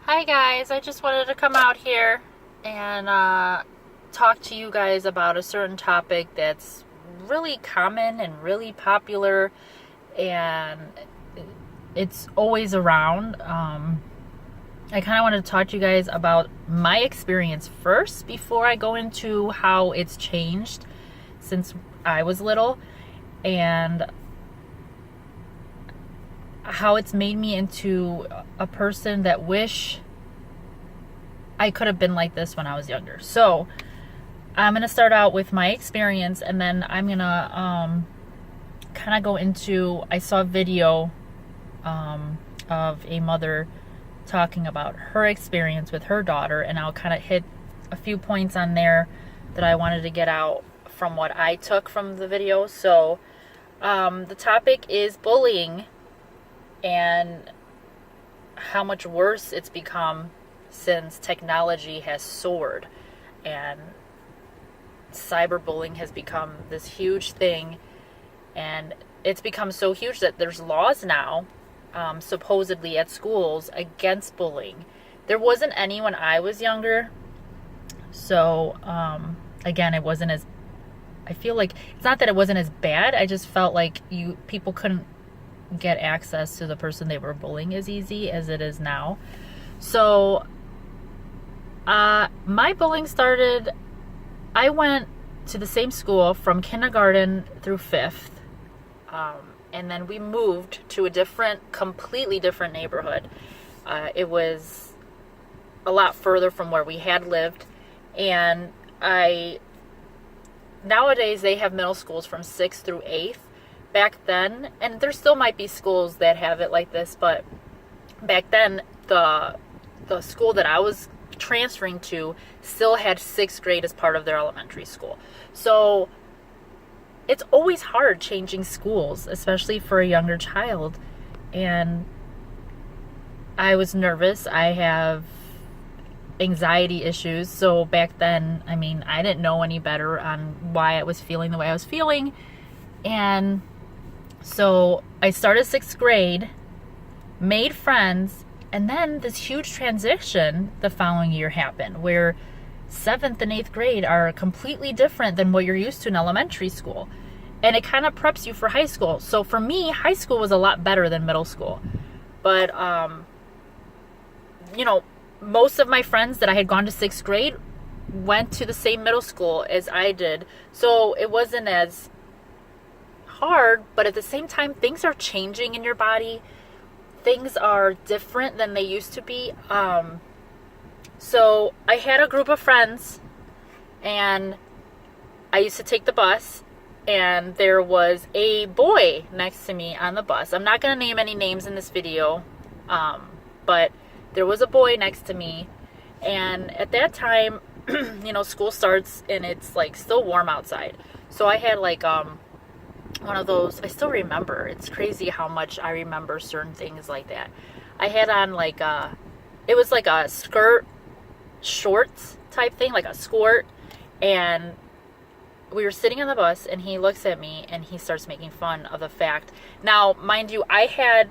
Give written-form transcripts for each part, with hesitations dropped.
Hi guys, I just wanted to come out here and talk to you guys about a certain topic that's really common and really popular, and it's always around. I kind of want to talk to you guys about my experience first before I go into how it's changed since I was little and how it's made me into a person that wish I could have been like this when I was younger. So I'm going to start out with my experience, and then I'm going to kind of go into, I saw a video of a mother talking about her experience with her daughter, and I'll kind of hit a few points on there that I wanted to get out from what I took from the video. So the topic is bullying and how much worse it's become since technology has soared and cyberbullying has become this huge thing, and it's become so huge that there's laws now supposedly at schools against bullying. There wasn't any when I was younger, so again, it wasn't as, I feel like it's not that it wasn't as bad, I just felt like people couldn't get access to the person they were bullying as easy as it is now. So my bullying started, I went to the same school from kindergarten through 5th, and then we moved to a completely different neighborhood. It was a lot further from where we had lived, and nowadays they have middle schools from 6th through 8th. Back then, and there still might be schools that have it like this, but back then the school that I was transferring to still had 6th grade as part of their elementary school. So it's always hard changing schools, especially for a younger child. And I was nervous. I have anxiety issues. So back then, I mean, I didn't know any better on why I was feeling the way I was feeling. And so I started 6th grade, made friends, and then this huge transition the following year happened where 7th and 8th grade are completely different than what you're used to in elementary school. And it kind of preps you for high school. So for me, high school was a lot better than middle school. But, most of my friends that I had gone to 6th grade went to the same middle school as I did. So it wasn't as hard, but at the same time, things are changing in your body. Things are different than they used to be. So I had a group of friends, and I used to take the bus, and there was a boy next to me on the bus. I'm not going to name any names in this video, but there was a boy next to me, and at that time, school starts, and it's like still warm outside. So I had like one of those, I still remember, it's crazy how much I remember certain things like that. I had on like it was like a skirt shorts type thing, like a skirt, and we were sitting on the bus, and he looks at me and he starts making fun of the fact. Now, mind you, at that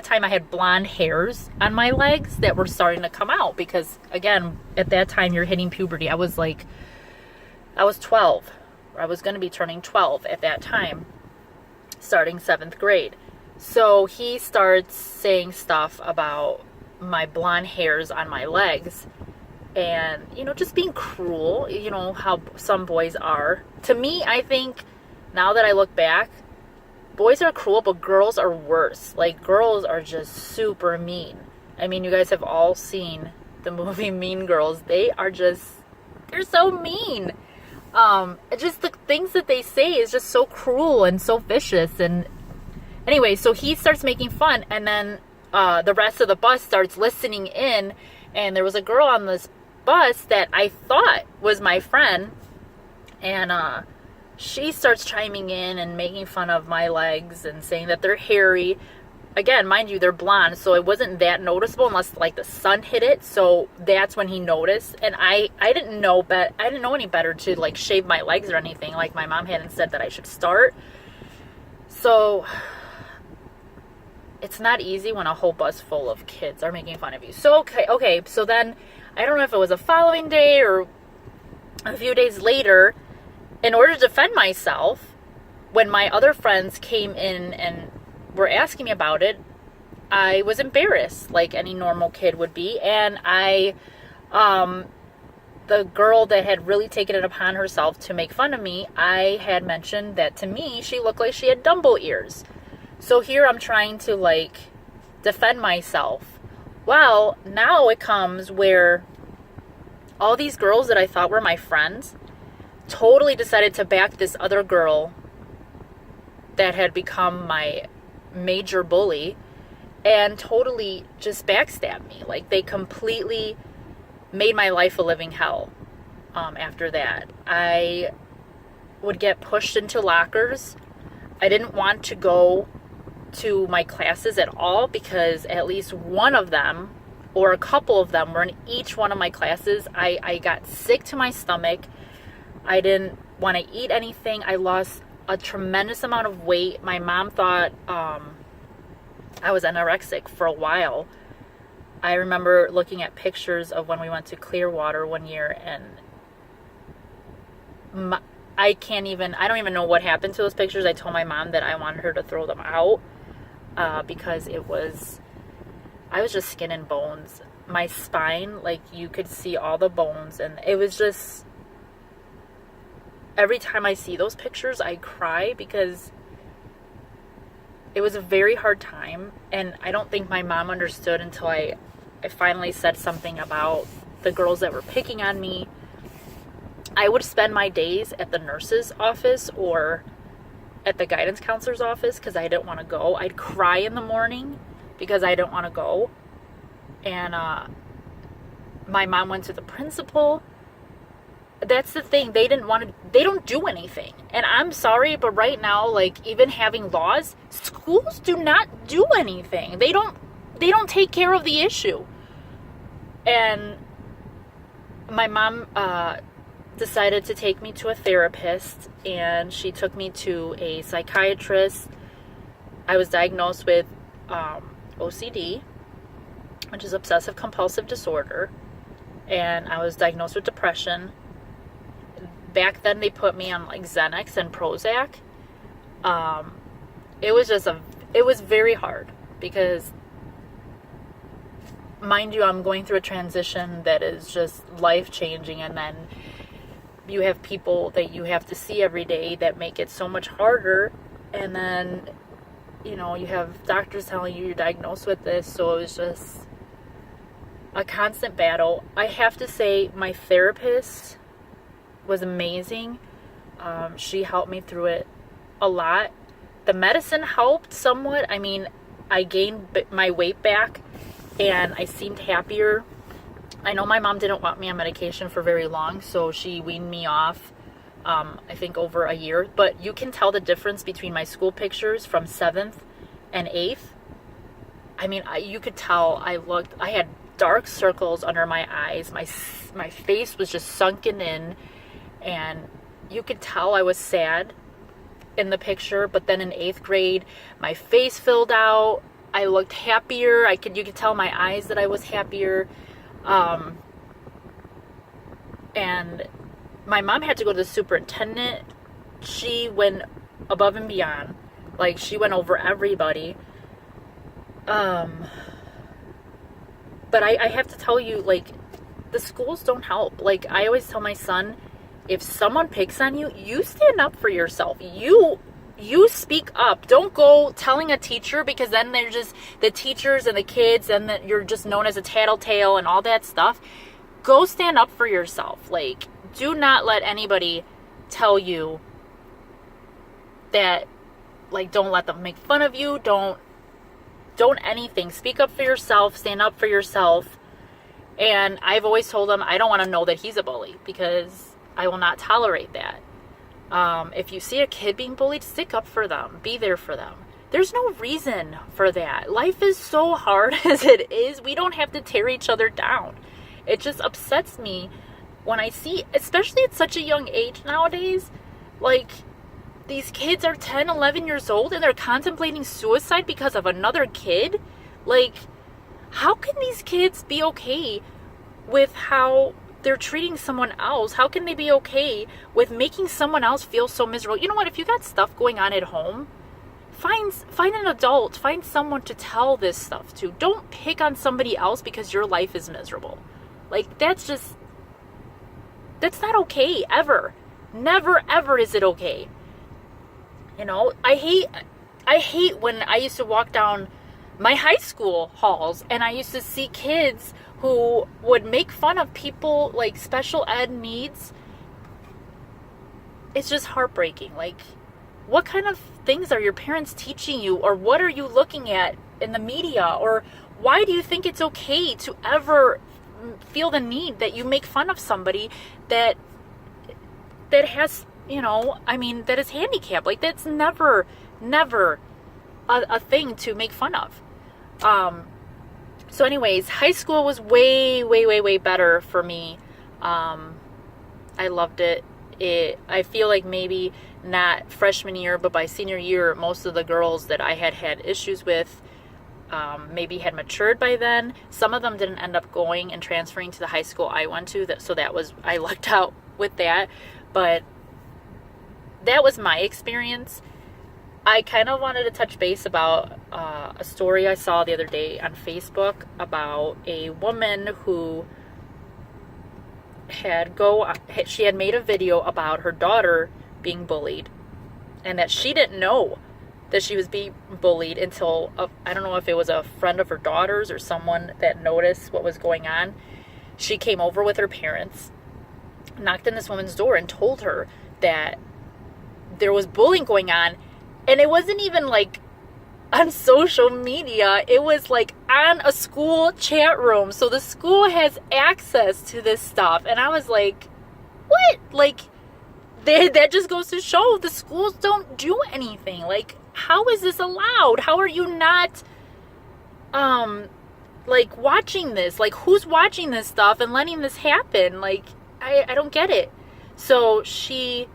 time I had blonde hairs on my legs that were starting to come out because, again, at that time you're hitting puberty. I was 12. I was going to be turning 12 at that time, starting 7th grade. So he starts saying stuff about my blonde hairs on my legs and, just being cruel, how some boys are. To me, I think, now that I look back, boys are cruel, but girls are worse. Like, girls are just super mean. I mean, you guys have all seen the movie Mean Girls. They're so mean. Just the things that they say is just so cruel and so vicious. And anyway, so he starts making fun, and then the rest of the bus starts listening in, and there was a girl on this bus that I thought was my friend, and she starts chiming in and making fun of my legs and saying that they're hairy. Again, mind you, they're blonde, so it wasn't that noticeable unless like the sun hit it. So that's when he noticed, and I didn't know, but I didn't know any better to like shave my legs or anything. Like my mom hadn't said that I should start. So it's not easy when a whole bus full of kids are making fun of you. So, okay. So then, I don't know if it was a following day or a few days later, in order to defend myself, when my other friends came in and were asking me about it, I was embarrassed like any normal kid would be. And the girl that had really taken it upon herself to make fun of me, I had mentioned that to me, she looked like she had Dumbo ears. So here I'm trying to like defend myself. Well, now it comes where all these girls that I thought were my friends totally decided to back this other girl that had become my major bully and totally just backstabbed me. Like, they completely made my life a living hell after that. I would get pushed into lockers. I didn't want to go to my classes at all because at least one of them or a couple of them were in each one of my classes. I got sick to my stomach. I didn't want to eat anything. I lost a tremendous amount of weight. My mom thought I was anorexic for a while. I remember looking at pictures of when we went to Clearwater one year, and I don't even know what happened to those pictures. I told my mom that I wanted her to throw them out because I was just skin and bones. My spine, like, you could see all the bones, and it was just, every time I see those pictures, I cry because it was a very hard time, and I don't think my mom understood until I finally said something about the girls that were picking on me. I would spend my days at the nurse's office or at the guidance counselor's office because I didn't want to go. I'd cry in the morning because I didn't want to go. And my mom went to the principal. That's the thing. They don't do anything. And I'm sorry, but right now, like, even having laws, schools do not do anything. They don't take care of the issue. And my mom decided to take me to a therapist, and she took me to a psychiatrist. I was diagnosed with OCD, which is obsessive compulsive disorder, and I was diagnosed with depression. Back then they put me on like Xanax and Prozac. It was very hard because, mind you, I'm going through a transition that is just life-changing, and then you have people that you have to see every day that make it so much harder, and then, you know, you have doctors telling you you're diagnosed with this, so it was just a constant battle. I have to say, my therapist was amazing. She helped me through it a lot. The medicine helped somewhat. I mean, I gained my weight back, and I seemed happier. I know my mom didn't want me on medication for very long, so she weaned me off, I think over a year. But you can tell the difference between my school pictures from 7th and 8th. I mean, you could tell I had dark circles under my eyes. My face was just sunken in, and you could tell I was sad in the picture. But then in 8th grade, my face filled out. I looked happier. You could tell my eyes that I was happier. And my mom had to go to the superintendent. She went above and beyond. Like, she went over everybody. But I have to tell you, like, the schools don't help. Like, I always tell my son, if someone picks on you, you stand up for yourself. You speak up. Don't go telling a teacher, because then they're just the teachers and the kids, and that you're just known as a tattletale and all that stuff. Go stand up for yourself. Like, do not let anybody tell you that, like, don't let them make fun of you. Don't anything. Speak up for yourself. Stand up for yourself. And I've always told him I don't want to know that he's a bully, because I will not tolerate that. If you see a kid being bullied, stick up for them. Be there for them. There's no reason for that. Life is so hard as it is. We don't have to tear each other down. It just upsets me when I see, especially at such a young age nowadays, like, these kids are 10, 11 years old and they're contemplating suicide because of another kid. Like, how can these kids be okay with how they're treating someone else? How can they be okay with making someone else feel so miserable? You know what? If you got stuff going on at home, find an adult, find someone to tell this stuff to. Don't pick on somebody else because your life is miserable. Like, that's not okay, ever. Never, ever is it okay. You know, I hate when I used to walk down my high school halls and I used to see kids who would make fun of people like special ed needs. It's just heartbreaking. Like, what kind of things are your parents teaching you, or what are you looking at in the media, or why do you think it's okay to ever feel the need that you make fun of somebody that has, you know, I mean, that is handicapped? Like, that's never a thing to make fun of. So anyways, high school was way better for me. I loved it. I feel like maybe not freshman year, but by senior year, most of the girls that I had issues with maybe had matured by then. Some of them didn't end up going and transferring to the high school I went to, so that was, I lucked out with that. But that was my experience. I kind of wanted to touch base about a story I saw the other day on Facebook about a woman who she had made a video about her daughter being bullied, and that she didn't know that she was being bullied until I don't know if it was a friend of her daughter's or someone that noticed what was going on. She came over with her parents, knocked on this woman's door, and told her that there was bullying going on. And it wasn't even like on social media. It was like on a school chat room. So the school has access to this stuff. And I was like, what? Like, that just goes to show the schools don't do anything. Like, how is this allowed? How are you not, like, watching this? Like, who's watching this stuff and letting this happen? Like, I don't get it. So she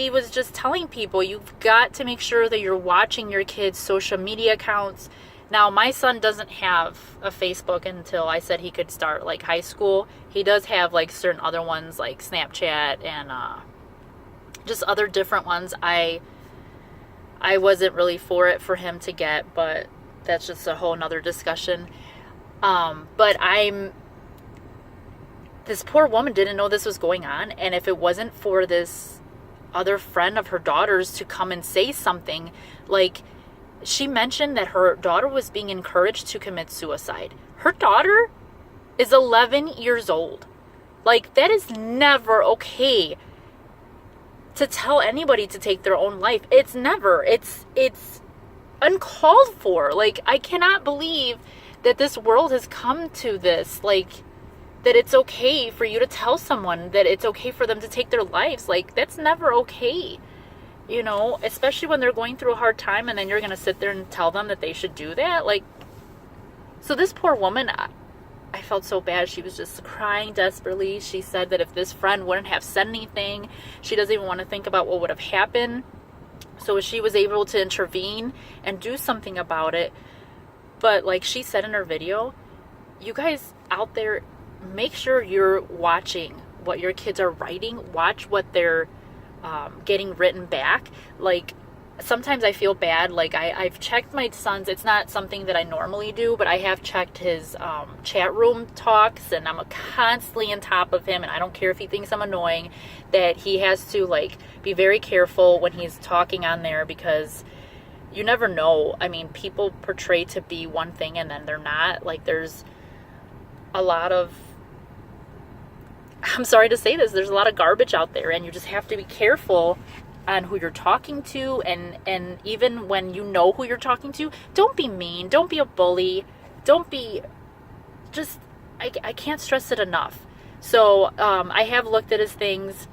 was just telling people, you've got to make sure that you're watching your kids' social media accounts. Now, my son doesn't have a Facebook until I said he could start, like, high school. He does have, like, certain other ones, like Snapchat and just other different ones. I wasn't really for it for him to get, but that's just a whole nother discussion. But this poor woman didn't know this was going on, and if it wasn't for this other friend of her daughter's to come and say something, like, she mentioned that her daughter was being encouraged to commit suicide. Her daughter is 11 years old. Like, that is never okay to tell anybody to take their own life. It's never. It's uncalled for. Like, I cannot believe that this world has come to this. Like, that it's okay for you to tell someone that it's okay for them to take their lives. Like, that's never okay. You know, especially when they're going through a hard time, and then you're going to sit there and tell them that they should do that. Like, so this poor woman, I felt so bad. She was just crying desperately. She said that if this friend wouldn't have said anything, she doesn't even want to think about what would have happened. So she was able to intervene and do something about it. But like she said in her video, you guys out there, make sure you're watching what your kids are writing. Watch what they're getting written back. Like, sometimes I feel bad. Like, I've checked my son's, it's not something that I normally do, but I have checked his chat room talks, and I'm constantly on top of him, and I don't care if he thinks I'm annoying, that he has to, like, be very careful when he's talking on there, because you never know. I mean, people portray to be one thing and then they're not. Like, there's a lot of, I'm sorry to say this, there's a lot of garbage out there, and you just have to be careful on who you're talking to, and even when you know who you're talking to, don't be mean, don't be a bully, don't be, just, I can't stress it enough. So I have looked at his things.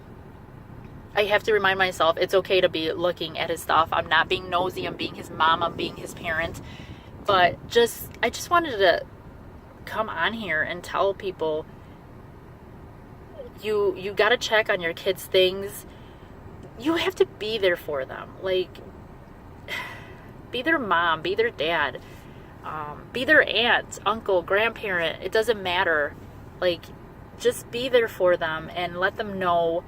I have to remind myself it's okay to be looking at his stuff. I'm not being nosy, I'm being his mom, I'm being his parent. But I just wanted to come on here and tell people, you got to check on your kids' things. you have to be there for them. Like, be their mom, be their dad, be their aunt, uncle, grandparent. It doesn't matter. Like, just be there for them and let them know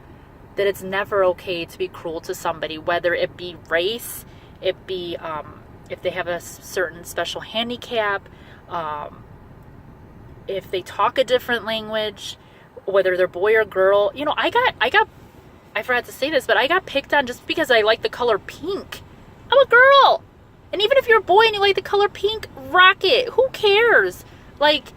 that it's never okay to be cruel to somebody, whether it be race, it be if they have a certain special handicap, if they talk a different language, whether they're boy or girl. You know, I forgot to say this, but I got picked on just because I like the color pink. I'm a girl. And even if you're a boy and you like the color pink, rock it. Who cares? Like,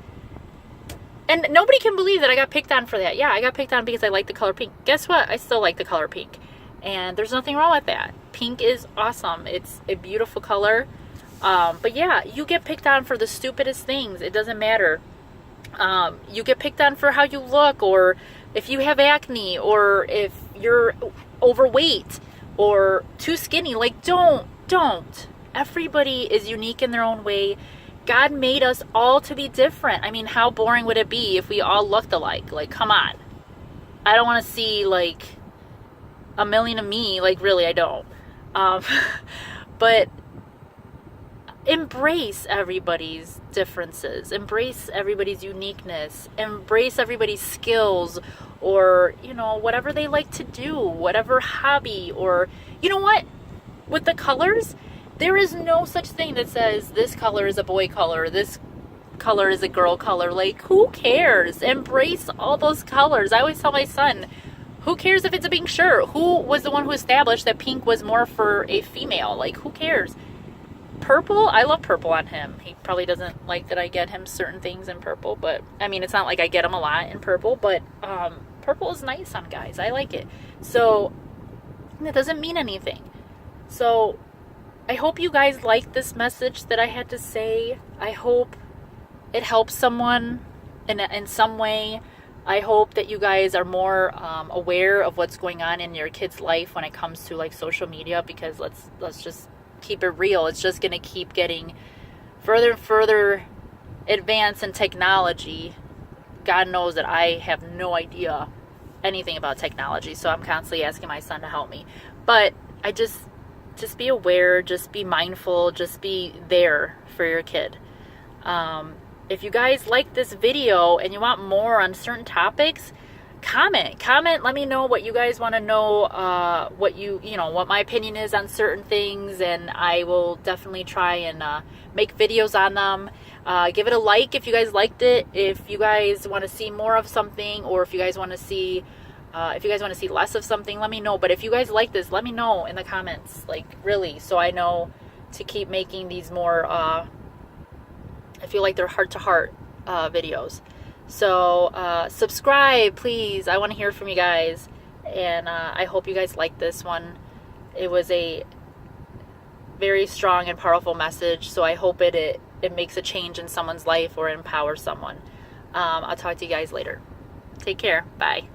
and nobody can believe that I got picked on for that. Yeah, I got picked on because I like the color pink. Guess what? I still like the color pink. And there's nothing wrong with that. Pink is awesome. It's a beautiful color. But yeah, you get picked on for the stupidest things. It doesn't matter. You get picked on for how you look, or if you have acne, or if you're overweight or too skinny. Like, don't. Everybody is unique in their own way. God made us all to be different. I mean, how boring would it be if we all looked alike? Like, come on. I don't want to see, like, a million of me. Like, really, I don't. But embrace everybody's differences. Embrace everybody's uniqueness. Embrace everybody's skills, or, you know, whatever they like to do, whatever hobby, or, you know what? With the colors, there is no such thing that says this color is a boy color, this color is a girl color. Like, who cares? Embrace all those colors. I always tell my son, who cares if it's a pink shirt? Who was the one who established that pink was more for a female? Like, who cares? Purple, I love purple on him. He probably doesn't like that I get him certain things in purple, but I mean, it's not like I get him a lot in purple, but purple is nice on guys. I like it. So that doesn't mean anything. So I hope you guys liked this message that I had to say. I hope it helps someone in some way. I hope that you guys are more aware of what's going on in your kid's life when it comes to, like, social media, because let's just keep it real. It's just going to keep getting further and further advanced in technology. God knows that I have no idea anything about technology, so I'm constantly asking my son to help me. But I just be aware, just be mindful, just be there for your kid. If you guys like this video and you want more on certain topics, comment, let me know what you guys want to know, what my opinion is on certain things, and I will definitely try and make videos on them. Give it a like if you guys liked it. If you guys want to see more of something, or if you guys want to see less of something, let me know. But if you guys like this, let me know in the comments, like, really, so I know to keep making these more I feel like they're heart-to-heart videos. So subscribe, please. I want to hear from you guys, and I hope you guys like this one. It was a very strong and powerful message, so I hope it makes a change in someone's life or empowers someone. I'll talk to you guys later. Take care. Bye.